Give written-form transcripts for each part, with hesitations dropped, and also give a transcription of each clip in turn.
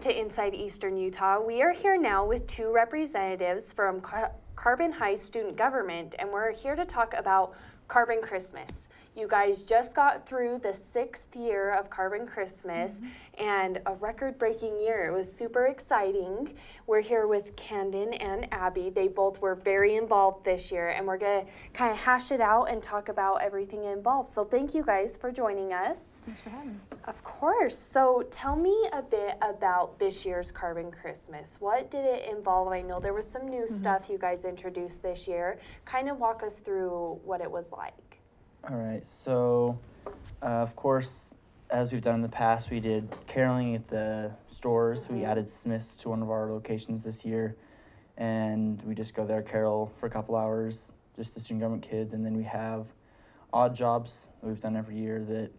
to Inside Eastern Utah. We are here now with two representatives from Carbon High Student Government, and we're here to talk about Carbon Christmas. You guys just got through the 6th year of Carbon Christmas and a record-breaking year. It was super exciting. We're here with Camden and Abby. They both were very involved this year, and we're going to kind of hash it out and talk about everything involved. So thank you guys for joining us. Thanks for having us. Of course. So tell me a bit about this year's Carbon Christmas. What did it involve? I know there was some new stuff you guys introduced this year. Kind of walk us through what it was like. All right, so of course, as we've done in the past, we did caroling at the stores. We added Smith's to one of our locations this year, and we just go there, carol for a couple hours, just the student government kids, and then we have odd jobs that we've done every year that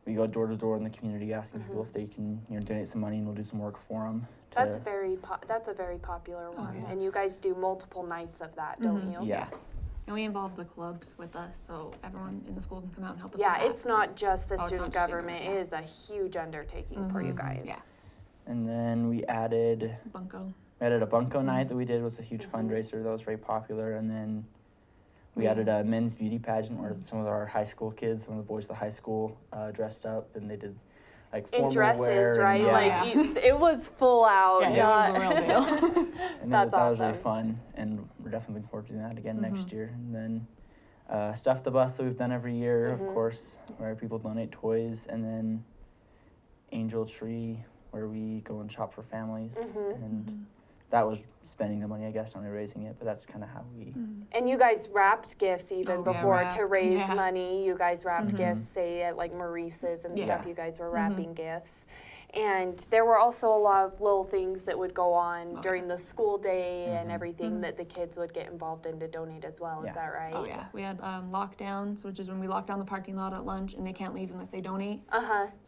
we go door to door in the community asking people if they can, donate some money, and we'll do some work for them. That's a very popular one, yeah. and you guys do multiple nights of that, don't you? Yeah. And we involve the clubs with us, so everyone in the school can come out and help us Yeah, with that. it's not just the it's student not just government. student, It is a huge undertaking for you guys. Yeah. And then we added Bunko. a bunko night that we did. Was a huge fundraiser that was very popular. And then we added a men's beauty pageant where some of our high school kids, some of the boys of the high school dressed up, and they did like formal In dresses, wear right? and, Like it was full out. Yeah, it was the real deal. and That's that was really awesome. fun, and we're definitely looking forward to doing that again next year. And then Stuff the Bus that we've done every year, of course, where people donate toys, and then Angel Tree, where we go and shop for families, and that was spending the money, I guess, not really raising it, but that's kind of how we. And you guys wrapped gifts even Oh, yeah, before wrapped. to raise Yeah. money. You guys wrapped gifts, say at like Maurice's and stuff. Yeah. You guys were wrapping gifts. And there were also a lot of little things that would go on during the school day and everything that the kids would get involved in to donate as well. Is Yeah. that right? Oh yeah, we had lockdowns, which is when we lock down the parking lot at lunch and they can't leave unless they donate.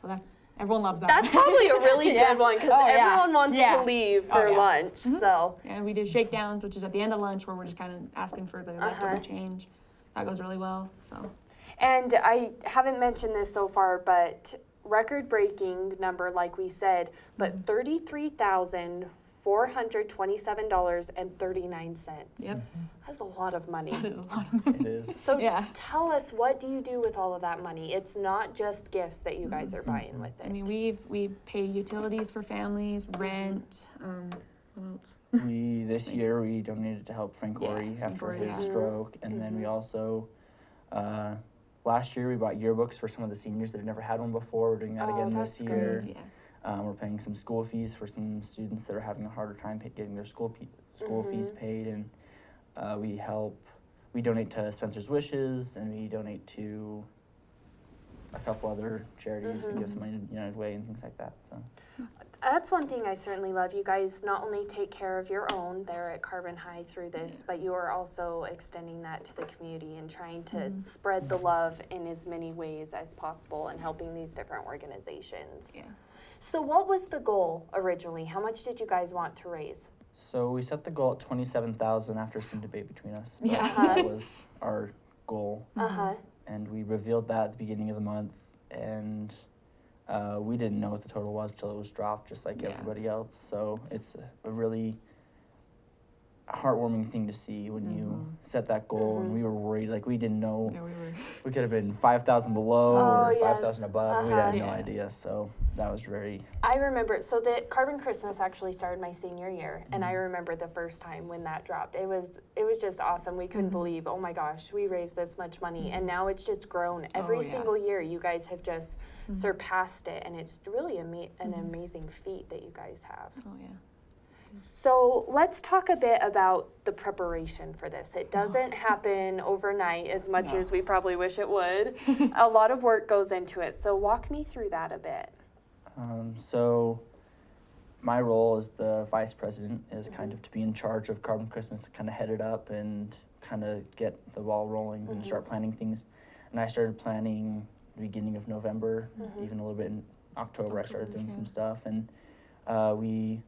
So everyone loves that. That's probably a really good one because Oh, yeah. everyone wants Yeah. to leave Oh, for yeah. lunch. So And we do shakedowns, which is at the end of lunch where we're just kind of asking for the leftover change. That goes really well. So And I haven't mentioned this so far, but record-breaking number, like we said, but $33,427.39. yep, That's a lot of money. there's a lot of money. It is. So Yeah. tell us, what do you do with all of that money? It's not just gifts that you guys are buying with it. I mean, we pay utilities for families, rent. What else? This year we donated to help Frank Yeah, Ori Frank after Ori, his yeah. stroke, and then we also last year we bought yearbooks for some of the seniors that had never had one before. We're doing that again that's this year. Yeah. We're paying some school fees for some students that are having a harder time getting their school fees paid, and we donate to Spencer's Wishes, and we donate to a couple other charities. We give some money to United Way and things like that. So. That's one thing I certainly love. You guys not only take care of your own there at Carbon High through this, but you are also extending that to the community and trying to spread the love in as many ways as possible and helping these different organizations. Yeah. So what was the goal originally? How much did you guys want to raise? So we set the goal at 27,000 after some debate between us. But Yeah. that was our goal, Uh-huh. and we revealed that at the beginning of the month, and we didn't know what the total was till it was dropped, just like Yeah. everybody else. So it's a really heartwarming thing to see when you set that goal, and we were worried, like we didn't know. Yeah, we were. We could have been 5,000 below or yes. 5,000 above. We had no Yeah. idea, so that was very. I remember, so the Carbon Christmas actually started my senior year, and I remember the first time when that dropped. It was just awesome. We couldn't believe, oh my gosh, we raised this much money, and now it's just grown. Every yeah. single year, you guys have just surpassed it, and it's really an amazing feat that you guys have. Oh yeah. So let's talk a bit about the preparation for this. It doesn't happen overnight as much as we probably wish it would. A lot of work goes into it. So walk me through that a bit. So my role as the vice president is kind of to be in charge of Carbon Christmas, to kind of head it up and kind of get the ball rolling and start planning things. And I started planning the beginning of November, even a little bit in October I started doing some stuff. And we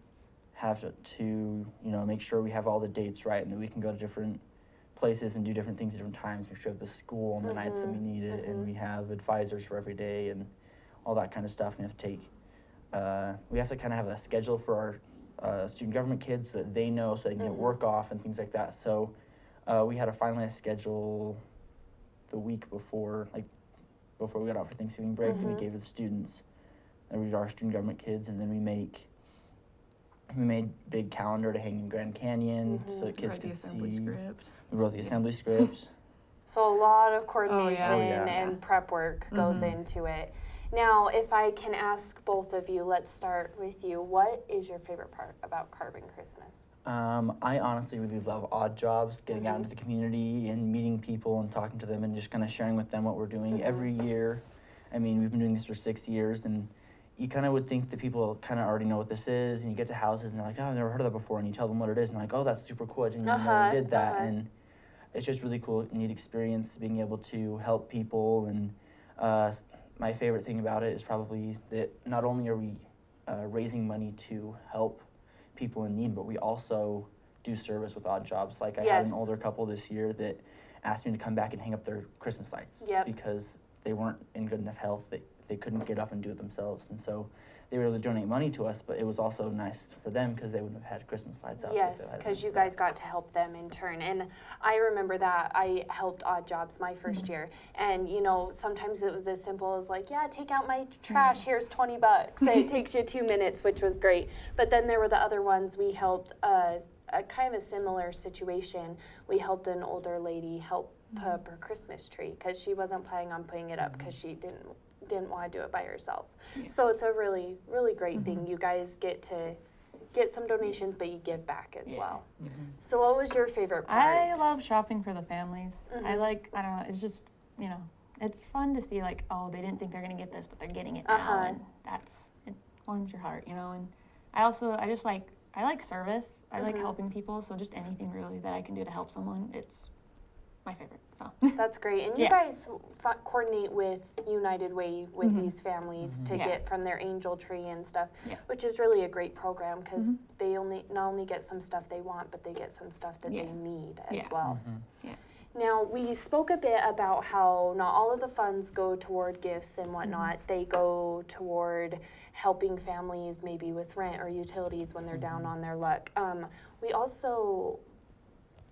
have to make sure we have all the dates right and that we can go to different places and do different things at different times, make sure we have the school on the nights that we need it, and we have advisors for every day and all that kind of stuff. And we have to take we have to kind of have a schedule for our student government kids so that they know, so they can get work off and things like that. So we had a finalized schedule the week before, before we got out for Thanksgiving break, that we gave to the students. And we did our student government kids, and then we made big calendar to hang in Grand Canyon so that kids Write the could assembly see. script. We wrote the assembly scripts. So a lot of coordination Oh, yeah. and prep work goes into it. Now, if I can ask both of you, let's start with you. What is your favorite part about Carbon Christmas? I honestly really love odd jobs, getting out into the community and meeting people and talking to them and just kind of sharing with them what we're doing every year. I mean, we've been doing this for 6 years, and you kind of would think that people kind of already know what this is, and you get to houses and they're like, oh, I've never heard of that before, and you tell them what it is, and they're like, oh, that's super cool, I didn't even know we did that, and it's just really cool, neat experience being able to help people, and my favorite thing about it is probably that not only are we raising money to help people in need, but we also do service with odd jobs. Like I had an older couple this year that asked me to come back and hang up their Christmas lights because they weren't in good enough health that they couldn't get up and do it themselves. And so they were able to donate money to us, but it was also nice for them because they wouldn't have had Christmas lights up. Yes, because you guys got to help them in turn. And I remember that I helped odd jobs my first year. And, you know, sometimes it was as simple as like, yeah, take out my trash, here's $20. It takes you 2 minutes, which was great. But then there were the other ones we helped, a kind of a similar situation. We helped an older lady help put up her Christmas tree because she wasn't planning on putting it up because she didn't want to do it by herself. So it's a really, really great thing. You guys get to get some donations, but you give back as well. So what was your favorite part? I love shopping for the families. I don't know, it's just, you know, it's fun to see like, oh, they didn't think they're going to get this, but they're getting it now. And it warms your heart, you know. And I like service. I like helping people. So just anything really that I can do to help someone, it's my favorite. So. That's great. And you guys coordinate with United Way with these families to get from their angel tree and stuff, which is really a great program because they not only get some stuff they want, but they get some stuff that they need as well. Now, we spoke a bit about how not all of the funds go toward gifts and whatnot. They go toward helping families maybe with rent or utilities when they're down on their luck. We also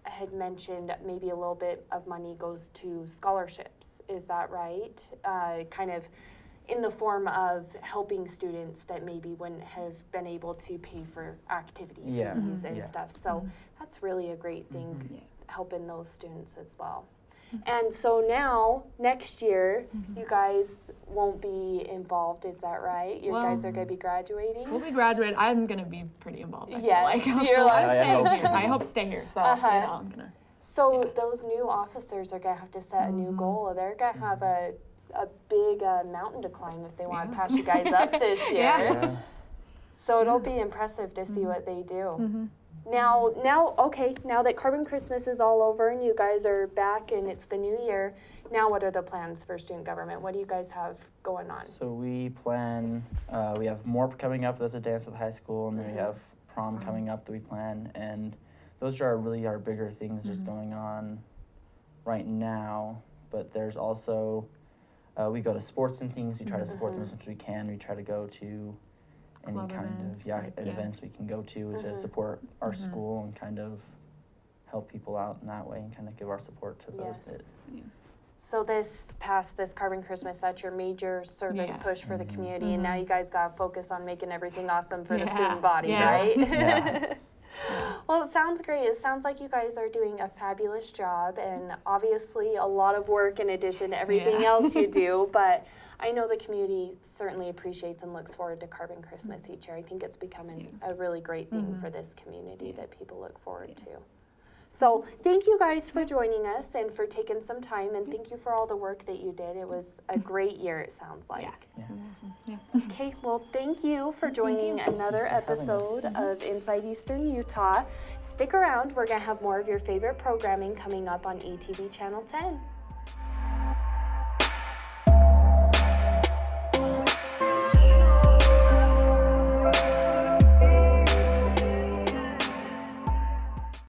had mentioned maybe a little bit of money goes to scholarships. Is that right? Kind of in the form of helping students that maybe wouldn't have been able to pay for activity fees and stuff. So that's really a great thing, helping those students as well. And so now, next year, you guys won't be involved, is that right? You guys are going to be graduating? We'll be graduating. I'm going to be pretty involved. I feel Yeah, like. you're like, I hope to stay here. So, you know, I'm going to. So those new officers are going to have to set a new goal. They're going to have a big mountain to climb if they want to pass you guys up this year. So it'll be impressive to see what they do. Now that Carbon Christmas is all over and you guys are back and it's the new year, now what are the plans for student government? What do you guys have going on? So we plan, we have MORP coming up, that's a dance at the high school, and then we have prom coming up that we plan, and those are really our bigger things just going on right now. But there's also, we go to sports and things, we try to support them as much as we can. We try to go to any Club kind events, of events we can go to support our school and kind of help people out in that way and kind of give our support to those that. So this Carbon Christmas, that's your major service push for the community, and now you guys got to focus on making everything awesome for the student body, right? Well, it sounds great. It sounds like you guys are doing a fabulous job, and obviously a lot of work in addition to everything else you do, but I know the community certainly appreciates and looks forward to Carbon Christmas each year. I think it's becoming a really great thing for this community that people look forward to. So thank you guys for joining us and for taking some time, and thank you for all the work that you did. It was a great year, it sounds like. Okay, well, thank you for joining another episode of Inside Eastern Utah. Stick around, we're going to have more of your favorite programming coming up on ATV Channel 10.